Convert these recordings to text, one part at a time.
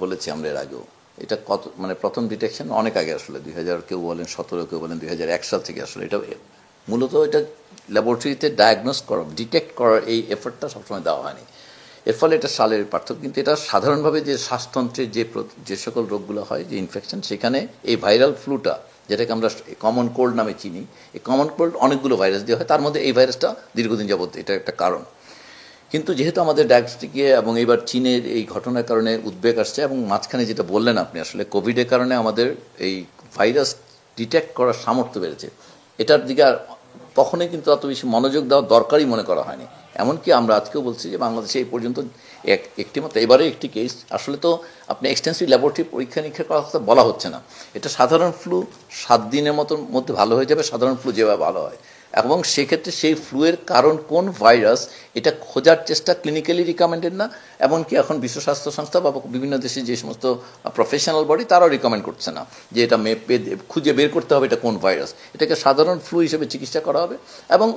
বলেছি আমরা এর আগেও, এটা কত মানে প্রথম ডিটেকশন অনেক আগে আসলে 2000 কেউ বলেন 17, কেউ বলেন 2001 সাল থেকে আসলে এটা মূলত এটা ল্যাবরেটরিতে ডায়াগনোস করা ডিটেক্ট করার এই এফোর্টটা সবসময় দেওয়া হয়নি। এর ফলে এটা সালের পার্থক্য। কিন্তু এটা সাধারণভাবে যে শ্বাসতন্ত্রের যে সকল রোগগুলো হয়, যে ইনফেকশন, সেখানে এই ভাইরাল ফ্লুটা যেটাকে আমরা কমন কোল্ড নামে চিনি, এই কমন কোল্ড অনেকগুলো ভাইরাস দিয়ে হয়, তার মধ্যে এই ভাইরাসটা দীর্ঘদিন যাবত এটা একটা কারণ। কিন্তু যেহেতু আমাদের ডায়াগনস্টিকে এবং এইবার চীনের এই ঘটনার কারণে উদ্বেগ আসছে, এবং মাঝখানে যেটা বললেন আপনি আসলে কোভিডের কারণে আমাদের এই ভাইরাস ডিটেক্ট করার সামর্থ্য বেড়েছে, এটার দিকে আর কখনোই কিন্তু অত বেশি মনোযোগ দেওয়া দরকারই মনে করা হয়নি। এমনকি আমরা আজকেও বলছি যে বাংলাদেশে এই পর্যন্ত একটি মতো এবারে একটি কেস আসলে তো আপনি এক্সটেন্সিভ ল্যাবরেটরি পরীক্ষা নিরীক্ষা করার কথা বলা হচ্ছে না। এটা সাধারণ ফ্লু 7 দিনের মধ্যে ভালো হয়ে যাবে, সাধারণ ফ্লু যেভাবে ভালো হয়, এবং সেক্ষেত্রে সেই ফ্লুয়ের কারণ কোন ভাইরাস এটা খোঁজার চেষ্টা ক্লিনিক্যালি রিকমেন্ডেড না, এমনকি এখন বিশ্ব স্বাস্থ্য সংস্থা বা বিভিন্ন দেশে যে সমস্ত প্রফেশনাল বডি তারাও রিকমেন্ড করছে না যে এটা খুঁজে বের করতে হবে এটা কোন ভাইরাস। এটাকে সাধারণ ফ্লু হিসেবে চিকিৎসা করা হবে, এবং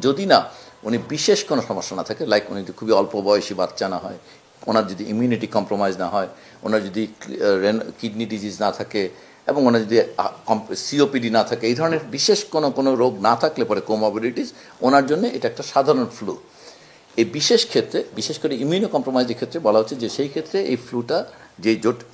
যদি না উনি বিশেষ কোনো সমস্যা না থাকে, লাইক উনি যদি খুবই অল্প বয়সী বাচ্চা না হয়, ওনার যদি ইমিউনিটি কম্প্রোমাইজ না হয়, ওনার যদি কিডনি ডিজিজ না থাকে, এবং ওনার যদি সিওপিডি না থাকে, এই ধরনের বিশেষ কোনো রোগ না থাকলে পরে কোমরবিডিটিস, ওনার জন্য এটা একটা সাধারণ ফ্লু। এই বিশেষ ক্ষেত্রে, বিশেষ করে ইমিউনো কম্প্রোমাইজের ক্ষেত্রে বলা হচ্ছে যে সেই ক্ষেত্রে এই ফ্লুটা যে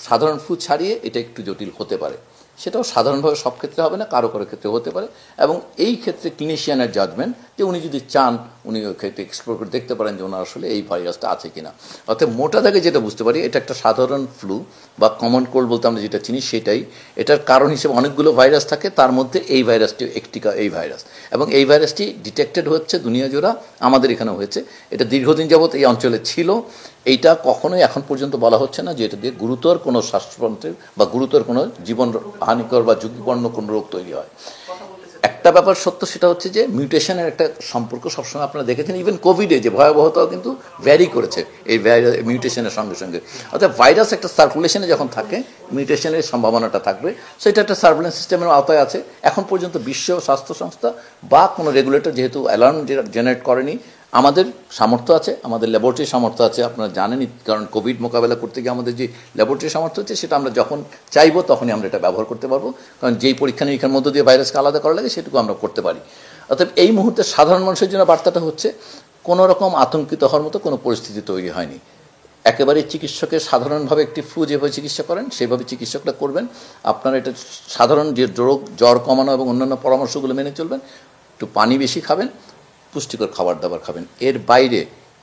সাধারণ ফ্লু ছাড়িয়ে এটা একটু জটিল হতে পারে। সেটাও সাধারণভাবে সব ক্ষেত্রে হবে না, কারো কারো ক্ষেত্রে হতে পারে, এবং এই ক্ষেত্রে ক্লিনিশিয়ানের জাজমেন্ট যে উনি যদি চান উনি ওই ক্ষেত্রে এক্সপ্লোর করে দেখতে পারেন যে ওনার আসলে এই ভাইরাসটা আছে কিনা। অর্থাৎ মোটা দাগে যেটা বুঝতে পারি, এটা একটা সাধারণ ফ্লু বা কমন কোল্ড বলতে আমরা যেটা চিনি সেটাই। এটার কারণ হিসেবে অনেকগুলো ভাইরাস থাকে, তার মধ্যে এই ভাইরাসটি একটি এই ভাইরাস, এবং এই ভাইরাসটি ডিটেক্টেড হচ্ছে দুনিয়া জোড়া, আমাদের এখানেও হয়েছে। এটা দীর্ঘদিন যাবৎ এই অঞ্চলে ছিল। এইটা কখনোই এখন পর্যন্ত বলা হচ্ছে না যে এটা দিয়ে গুরুতর কোনো শ্বাসতন্ত্রের বা গুরুতর কোনো জীবন হানিকর বা ঝুঁকিপূর্ণ কোনো রোগ তৈরি হয়। একটা ব্যাপার সত্য, সেটা হচ্ছে যে মিউটেশনের একটা সম্পর্ক সবসময় আপনারা দেখেছেন, ইভেন কোভিডে যে ভয়াবহতাও কিন্তু ভ্যারি করেছে এই মিউটেশনের সঙ্গে সঙ্গে। অর্থাৎ ভাইরাস একটা সার্কুলেশনে যখন থাকে, মিউটেশনের সম্ভাবনাটা থাকবে। সো এটা একটা সার্ভেলেন্স সিস্টেমের আওতায় আছে। এখন পর্যন্ত বিশ্ব স্বাস্থ্য সংস্থা বা কোনো রেগুলেটর যেহেতু অ্যালার্ম জেনারেট করেনি, আমাদের সামর্থ্য আছে, আমাদের ল্যাবরেটরি সামর্থ্য আছে, আপনারা জানেনই, কারণ কোভিড মোকাবেলা করতে গিয়ে আমাদের যে ল্যাবরেটরি সামর্থ্য হচ্ছে সেটা আমরা যখন চাইবো তখনই আমরা এটা ব্যবহার করতে পারবো, কারণ যেই পরীক্ষা নিরীক্ষার মধ্য দিয়ে ভাইরাসকে আলাদা করা লাগে সেটুকু আমরা করতে পারি। অর্থাৎ এই মুহূর্তে সাধারণ মানুষের জন্য বার্তাটা হচ্ছে কোনো রকম আতঙ্কিত হওয়ার মতো কোনো পরিস্থিতি তৈরি হয়নি। একেবারেই চিকিৎসকের সাধারণভাবে একটি ফ্লু যেভাবে চিকিৎসা করেন সেভাবে চিকিৎসকরা করবেন। আপনারা এটা সাধারণ যে জ্বর কমানো এবং অন্যান্য পরামর্শগুলো মেনে চলবেন, একটু পানি বেশি খাবেন, পুষ্টিকর খাবার দাবার খাবেন। এর বাইরে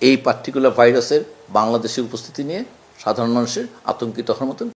এই পার্টিকুলার ভাইরাসের বাংলাদেশের উপস্থিতি নিয়ে সাধারণ মানুষের আতঙ্কিত হওয়ার মতন